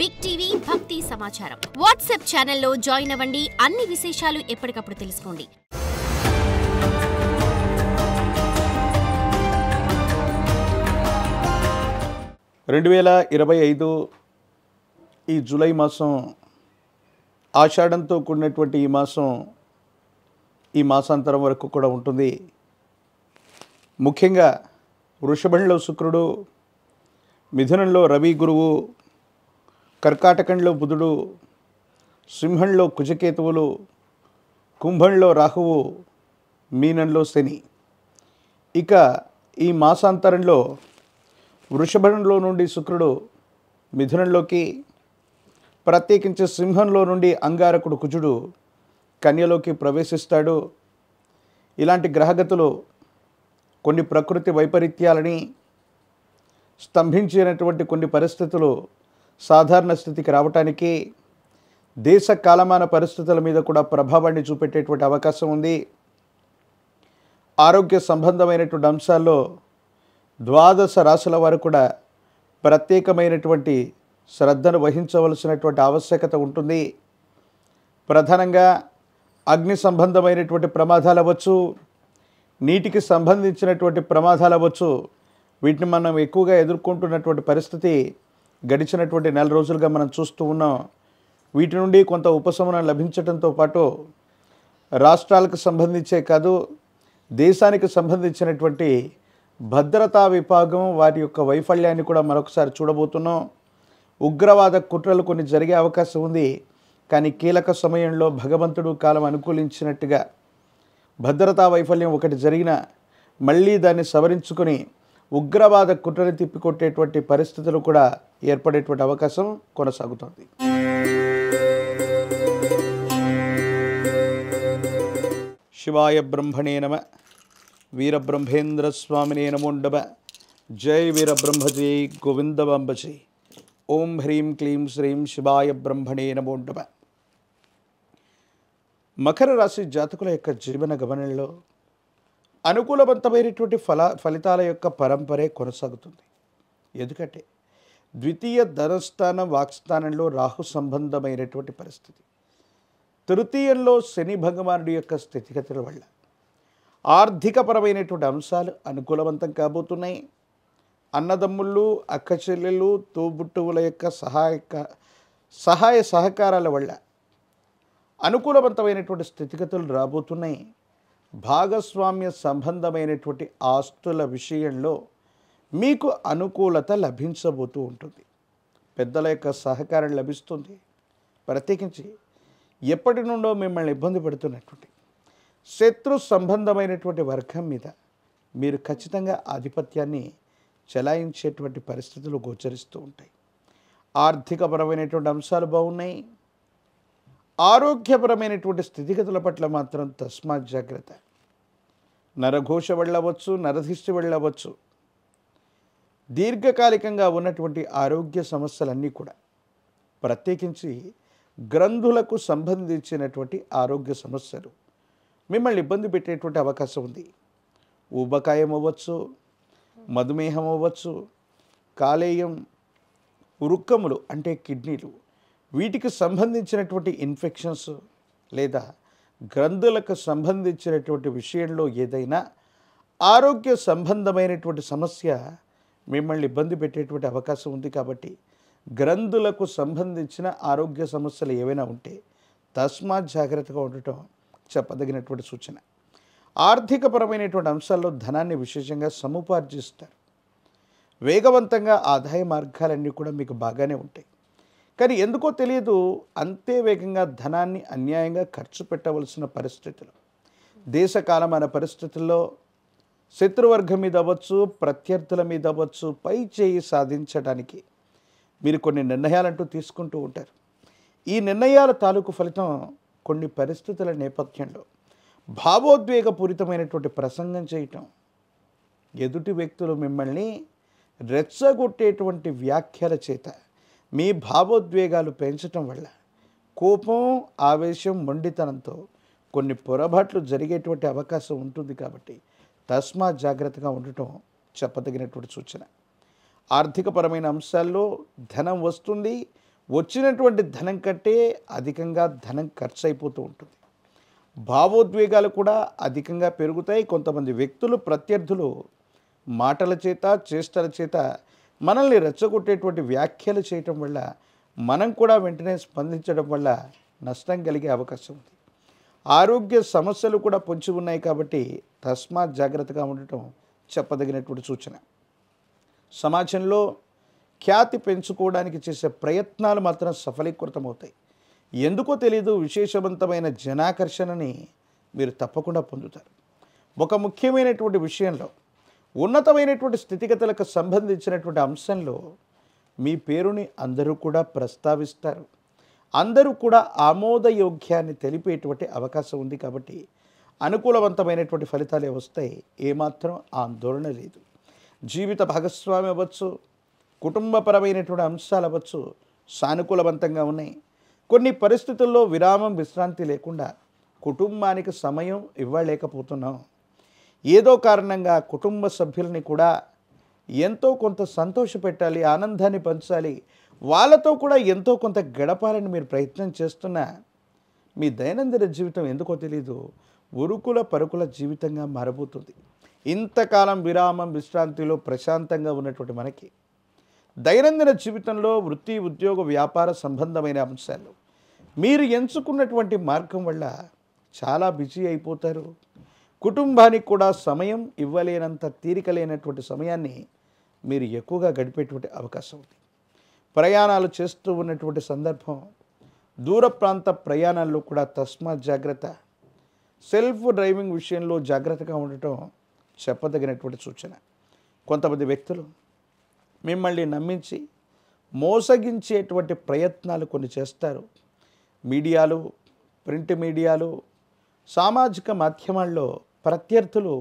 Big TV భక్తి సమాచారం WhatsApp ఛానల్లో జాయిన్ అవ్వండి. అన్ని విశేషాలు ఎప్పటికప్పుడు తెలుసుకోండి. ఈ జూలై మాసం ఆషాఢంతో కూడినటువంటి ఈ మాసాంతరం వరకు కూడా ఉంటుంది. ముఖ్యంగా వృషభంలో శుక్రుడు, మిథునంలో రవి గురువు, కర్కాటకంలో బుధుడు, సింహంలో కుజకేతువులు, కుంభంలో రాహువు, మీనంలో శని. ఇక ఈ మాసాంతరంలో వృషభంలో నుండి శుక్రుడు మిథునంలోకి, ప్రత్యేకించి సింహంలో నుండి అంగారకుడు కుజుడు కన్యలోకి ప్రవేశిస్తాడు. ఇలాంటి గ్రహగతులు కొన్ని ప్రకృతి వైపరీత్యాలని, స్తంభించినటువంటి కొన్ని పరిస్థితులు సాధారణ స్థితికి రావటానికి, దేశ కాలమాన పరిస్థితుల మీద కూడా ప్రభావాన్ని చూపెట్టేటువంటి అవకాశం ఉంది. ఆరోగ్య సంబంధమైనటువంటి అంశాల్లో 12 రాశుల వారు కూడా ప్రత్యేకమైనటువంటి శ్రద్ధను వహించవలసినటువంటి ఆవశ్యకత ఉంటుంది. ప్రధానంగా అగ్ని సంబంధమైనటువంటి ప్రమాదాలు అవ్వచ్చు, నీటికి సంబంధించినటువంటి ప్రమాదాలు అవ్వచ్చు. వీటిని మనం ఎక్కువగా ఎదుర్కొంటున్నటువంటి పరిస్థితి గడిచినటువంటి నెల రోజులుగా మనం చూస్తూ ఉన్నాం. వీటి నుండి కొంత ఉపశమనం లభించడంతో పాటు రాష్ట్రాలకు సంబంధించే కాదు, దేశానికి సంబంధించినటువంటి భద్రతా విభాగం వారి యొక్క వైఫల్యాన్ని కూడా మరొకసారి చూడబోతున్నాం. ఉగ్రవాద కుట్రలు కొన్ని జరిగే అవకాశం ఉంది. కానీ కీలక సమయంలో భగవంతుడు కాలం అనుకూలించినట్టుగా భద్రతా వైఫల్యం ఒకటి జరిగినా మళ్ళీ దాన్ని సవరించుకొని ఉగ్రవాద కుట్రని తిప్పికొట్టేటువంటి పరిస్థితులు కూడా ఏర్పడేటువంటి అవకాశం కొనసాగుతోంది. శివాయ బ్రహ్మణే నమ, వీరబ్రహ్మేంద్ర స్వామినే నమోండమ. జై వీరబ్రహ్మ జై గోవిందవంబ జై. ఓం హ్రీం క్లీం శ్రీం శివాయ బ్రహ్మణే నమోండమ. మకర రాశి జాతకుల యొక్క జీవన గమనంలో అనుకూలవంతమైనటువంటి ఫలితాల యొక్క పరంపరే కొనసాగుతుంది. ఎందుకంటే ద్వితీయ ధనస్థానం వాక్స్థానంలో రాహు సంబంధమైనటువంటి పరిస్థితి, తృతీయంలో శని భగవానుడి యొక్క స్థితిగతుల వల్ల ఆర్థికపరమైనటువంటి అంశాలు అనుకూలవంతం కాబోతున్నాయి. అన్నదమ్ముళ్ళు, అక్క చెల్లెళ్ళు, తోబుట్టువుల యొక్క సహాయ సహకారాల వల్ల అనుకూలవంతమైనటువంటి స్థితిగతులు రాబోతున్నాయి. భాగస్వామ్య సంబంధమైనటువంటి ఆస్తుల విషయంలో మీకు అనుకూలత లభించబోతూ ఉంటుంది. పెద్దల యొక్క సహకారం లభిస్తుంది. ప్రత్యేకించి ఎప్పటి నుండో మిమ్మల్ని ఇబ్బంది పెడుతున్నటువంటి శత్రు సంబంధమైనటువంటి వర్గం మీద మీరు ఖచ్చితంగా ఆధిపత్యాన్ని చెలాయించేటువంటి పరిస్థితులు గోచరిస్తూ ఉంటాయి. ఆర్థికపరమైనటువంటి అంశాలు బాగున్నాయి. ఆరోగ్యపరమైనటువంటి స్థితిగతుల పట్ల మాత్రం తస్మాత్ జాగ్రత్త. నరఘోష వెళ్ళవచ్చు, నరధిష్టి వెళ్ళవచ్చు. దీర్ఘకాలికంగా ఉన్నటువంటి ఆరోగ్య సమస్యలన్నీ కూడా, ప్రత్యేకించి గ్రంథులకు సంబంధించినటువంటి ఆరోగ్య సమస్యలు మిమ్మల్ని ఇబ్బంది పెట్టేటువంటి అవకాశం ఉంది. ఊబకాయం అవ్వచ్చు, మధుమేహం అవ్వచ్చు, కాలేయం, వృక్కములు అంటే కిడ్నీలు, వీటికి సంబంధించినటువంటి ఇన్ఫెక్షన్స్ లేదా గ్రంథులకు సంబంధించినటువంటి విషయంలో ఏదైనా ఆరోగ్య సంబంధమైనటువంటి సమస్య మిమ్మల్ని ఇబ్బంది పెట్టేటువంటి అవకాశం ఉంది. కాబట్టి గ్రంథులకు సంబంధించిన ఆరోగ్య సమస్యలు ఏవైనా ఉంటే తస్మాత్ జాగ్రత్తగా ఉండటం చెప్పదగినటువంటి సూచన. ఆర్థికపరమైనటువంటి అంశాల్లో ధనాన్ని విశేషంగా సముపార్జిస్తారు. వేగవంతంగా ఆదాయ మార్గాలన్నీ కూడా మీకు బాగానే ఉంటాయి. కానీ ఎందుకో తెలియదు, అంతే వేగంగా ధనాన్ని అన్యాయంగా ఖర్చు పెట్టవలసిన పరిస్థితులు, దేశకాలమైన పరిస్థితుల్లో శత్రువర్గం మీద అవ్వచ్చు, ప్రత్యర్థుల మీద అవ్వచ్చు, పై చేయి సాధించడానికి మీరు కొన్ని నిర్ణయాలంటూ తీసుకుంటూ ఉంటారు. ఈ నిర్ణయాల తాలూకు ఫలితం కొన్ని పరిస్థితుల నేపథ్యంలో భావోద్వేగపూరితమైనటువంటి ప్రసంగం చేయటం, ఎదుటి వ్యక్తులు మిమ్మల్ని రెచ్చగొట్టేటువంటి వ్యాఖ్యల చేత మీ భావోద్వేగాలు పెంచటం వల్ల కోపం, ఆవేశం, మొండితనంతో కొన్ని పొరపాట్లు జరిగేటువంటి అవకాశం ఉంటుంది. కాబట్టి తస్మాత్ జాగ్రత్తగా ఉండటం చెప్పదగినటువంటి సూచన. ఆర్థికపరమైన అంశాల్లో ధనం వస్తుంది, వచ్చినటువంటి ధనం కంటే అధికంగా ధనం ఖర్చు అయిపోతూ ఉంటుంది. భావోద్వేగాలు కూడా అధికంగా పెరుగుతాయి. కొంతమంది వ్యక్తులు, ప్రత్యర్థులు మాటల చేత, చేష్టల చేత మనల్ని రెచ్చగొట్టేటువంటి వ్యాఖ్యలు చేయటం వల్ల మనం కూడా వెంటనే స్పందించడం వల్ల నష్టం కలిగే అవకాశం ఉంది. ఆరోగ్య సమస్యలు కూడా పొంచి ఉన్నాయి కాబట్టి తస్మాత్ జాగ్రత్తగా ఉండటం చెప్పదగినటువంటి సూచన. సమాజంలో ఖ్యాతి పెంచుకోవడానికి చేసే ప్రయత్నాలు మాత్రం సఫలీకృతమవుతాయి. ఎందుకో తెలీదు, విశేషవంతమైన జనాకర్షణని మీరు తప్పకుండా పొందుతారు. ఒక ముఖ్యమైనటువంటి విషయంలో, ఉన్నతమైనటువంటి స్థితిగతులకు సంబంధించినటువంటి అంశంలో మీ పేరుని అందరూ కూడా ప్రస్తావిస్తారు. అందరూ కూడా ఆమోదయోగ్యాన్ని తెలిపేటువంటి అవకాశం ఉంది. కాబట్టి అనుకూలవంతమైనటువంటి ఫలితాలే వస్తాయి. ఏమాత్రం ఆందోళన లేదు. జీవిత భాగస్వామి అవ్వచ్చు, కుటుంబపరమైనటువంటి అంశాలు అవ్వచ్చు, సానుకూలవంతంగా ఉన్నాయి. కొన్ని పరిస్థితుల్లో విరామం, విశ్రాంతి లేకుండా కుటుంబానికి సమయం ఇవ్వలేకపోతున్నాం. ఏదో కారణంగా కుటుంబ సభ్యుల్ని కూడా ఎంతో కొంత సంతోషపెట్టాలి, ఆనందాన్ని పంచాలి, వాళ్ళతో కూడా ఎంతో కొంత గడపాలని మీరు ప్రయత్నం చేస్తున్నా మీ దైనందిన జీవితం ఎందుకో తెలీదు ఉరుకుల పరుకుల జీవితంగా మారబోతుంది. ఇంతకాలం విరామం, విశ్రాంతిలో ప్రశాంతంగా ఉన్నటువంటి మనకి దైనందిన జీవితంలో వృత్తి, ఉద్యోగ, వ్యాపార సంబంధమైన అంశాలు మీరు ఎంచుకున్నటువంటి మార్గం వల్ల చాలా బిజీ అయిపోతారు. కుటుంబానికి కూడా సమయం ఇవ్వలేనంత తీరిక లేనటువంటి సమయాన్ని మీరు ఎక్కువగా గడిపేటువంటి అవకాశం ఉంది. ప్రయాణాలు చేస్తూ ఉన్నటువంటి సందర్భం, దూర ప్రాంత ప్రయాణాల్లో కూడా తస్మాత్ జాగ్రత్త. సెల్ఫ్ డ్రైవింగ్ విషయంలో జాగ్రత్తగా ఉండటం చెప్పదగినటువంటి సూచన. కొంతమంది వ్యక్తులు మిమ్మల్ని నమ్మించి మోసగించేటువంటి ప్రయత్నాలు కొన్ని చేస్తారు. మీడియాలు, ప్రింట్ మీడియాలు, సామాజిక మాధ్యమాల్లో ప్రత్యర్థులు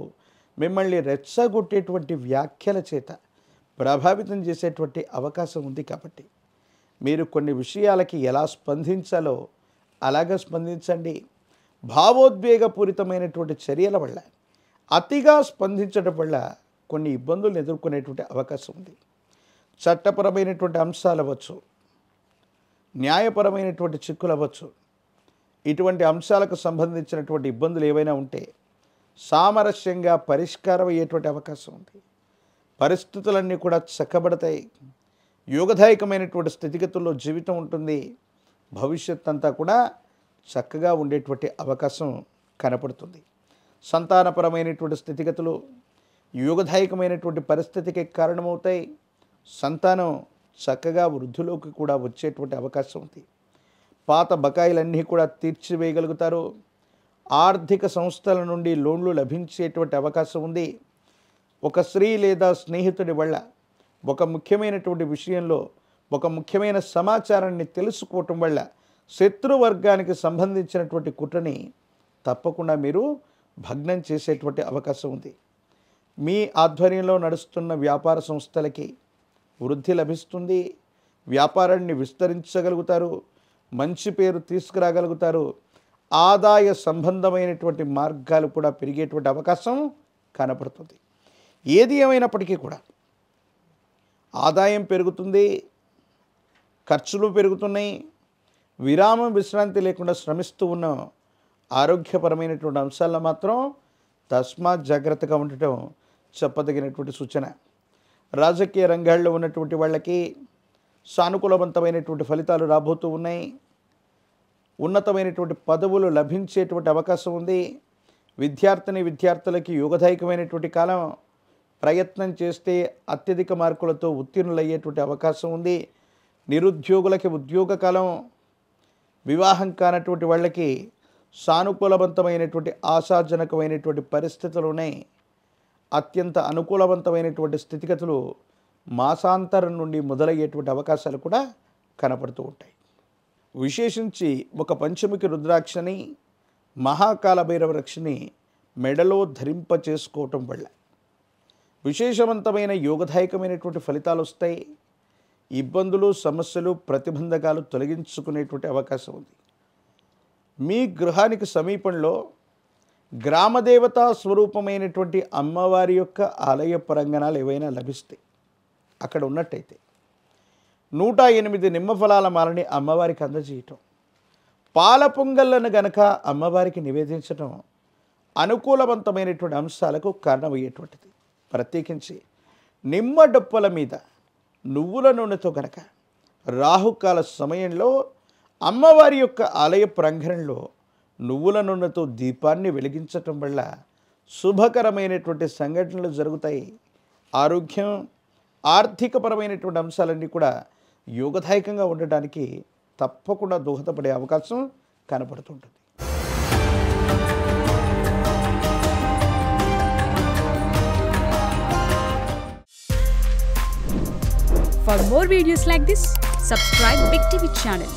మిమ్మల్ని రెచ్చగొట్టేటువంటి వ్యాఖ్యల చేత ప్రభావితం చేసేటువంటి అవకాశం ఉంది. కాబట్టి మీరు కొన్ని విషయాలకి ఎలా స్పందించాలో అలాగే స్పందించండి. భావోద్వేగపూరితమైనటువంటి చర్యల వల్ల అతిగా స్పందించడం వల్ల కొన్ని ఇబ్బందులు ఎదుర్కొనేటువంటి అవకాశం ఉంది. చట్టపరమైనటువంటి అంశాలు అవ్వచ్చు, న్యాయపరమైనటువంటి చిక్కులు అవ్వచ్చు, ఇటువంటి అంశాలకు సంబంధించినటువంటి ఇబ్బందులు ఏవైనా ఉంటే సామరస్యంగా పరిష్కారం అయ్యేటువంటి అవకాశం ఉంది. పరిస్థితులన్నీ కూడా చక్కబడతాయి. యోగదాయకమైనటువంటి స్థితిగతుల్లో జీవితం ఉంటుంది. భవిష్యత్ అంతా కూడా చక్కగా ఉండేటువంటి అవకాశం కనపడుతుంది. సంతానపరమైనటువంటి స్థితిగతులు యోగదాయకమైనటువంటి పరిస్థితికి కారణమవుతాయి. సంతానం చక్కగా వృద్ధిలోకి కూడా వచ్చేటువంటి అవకాశం ఉంది. పాత బకాయిలన్నీ కూడా తీర్చివేయగలుగుతారు. ఆర్థిక సంస్థల నుండి లోన్లు లభించేటువంటి అవకాశం ఉంది. ఒక స్త్రీ లేదా స్నేహితుడి వల్ల ఒక ముఖ్యమైనటువంటి విషయంలో ఒక ముఖ్యమైన సమాచారాన్ని తెలుసుకోవటం వల్ల శత్రువర్గానికి సంబంధించినటువంటి కుట్రని తప్పకుండా మీరు భగ్నం చేసేటువంటి అవకాశం ఉంది. మీ ఆధ్వర్యంలో నడుస్తున్న వ్యాపార సంస్థలకి వృద్ధి లభిస్తుంది. వ్యాపారాన్ని విస్తరించగలుగుతారు. మంచి పేరు తీసుకురాగలుగుతారు. ఆదాయ సంబంధమైనటువంటి మార్గాలు కూడా పెరిగేటువంటి అవకాశం కనపడుతుంది. ఏది ఏమైనప్పటికీ కూడా ఆదాయం పెరుగుతుంది, ఖర్చులు పెరుగుతున్నాయి. విరామం, విశ్రాంతి లేకుండా శ్రమిస్తూ ఉన్న ఆరోగ్యపరమైనటువంటి అంశాల్లో మాత్రం తస్మాత్ జాగ్రత్తగా ఉండటం చెప్పదగినటువంటి సూచన. రాజకీయ రంగాల్లో ఉన్నటువంటి వాళ్ళకి సానుకూలవంతమైనటువంటి ఫలితాలు రాబోతూ ఉన్నాయి. ఉన్నతమైనటువంటి పదవులు లభించేటువంటి అవకాశం ఉంది. విద్యార్థులకి యోగదాయకమైనటువంటి కాలం. ప్రయత్నం చేస్తే అత్యధిక మార్కులతో ఉత్తీర్ణులయ్యేటువంటి అవకాశం ఉంది. నిరుద్యోగులకి ఉద్యోగ కాలం. వివాహం కానటువంటి వాళ్ళకి సానుకూలవంతమైనటువంటి ఆశాజనకమైనటువంటి పరిస్థితులు ఉన్నాయి. అత్యంత అనుకూలవంతమైనటువంటి స్థితిగతులు మాసాంతరం నుండి మొదలయ్యేటువంటి అవకాశాలు కూడా కనపడుతూ ఉంటాయి. విశేషించి ఒక పంచముఖి రుద్రాక్షని, మహాకాల భైరవ రక్షని మెడలో ధరింప చేసుకోవటం వల్ల విశేషవంతమైన యోగదాయకమైనటువంటి ఫలితాలు వస్తాయి. ఇబ్బందులు, సమస్యలు, ప్రతిబంధకాలు తొలగించుకునేటువంటి అవకాశం ఉంది. మీ గృహానికి సమీపంలో గ్రామదేవతా స్వరూపమైనటువంటి అమ్మవారి యొక్క ఆలయ ప్రాంగణాలు ఏవైనా లభిస్తాయి. అక్కడ ఉన్నట్టయితే 108 నిమ్మ ఫలాల మాలని అమ్మవారికి అందజేయటం, పాల పొంగళ్ళను గనక అమ్మవారికి నివేదించటం అనుకూలవంతమైనటువంటి అంశాలకు కారణమయ్యేటువంటిది. ప్రత్యేకించి నిమ్మ డొప్పల మీద నువ్వుల నూనెతో గనక రాహుకాల సమయంలో అమ్మవారి యొక్క ఆలయ ప్రాంగణంలో నువ్వుల నూనెతో దీపాన్ని వెలిగించటం వల్ల శుభకరమైనటువంటి సంఘటనలు జరుగుతాయి. ఆరోగ్యం, ఆర్థికపరమైనటువంటి అంశాలన్నీ కూడా యోగదాయకంగా ఉండడానికి తప్పకుండా దోహదపడే అవకాశం కనపడుతుంటుంది. For more videos like this, subscribe Big TV channel.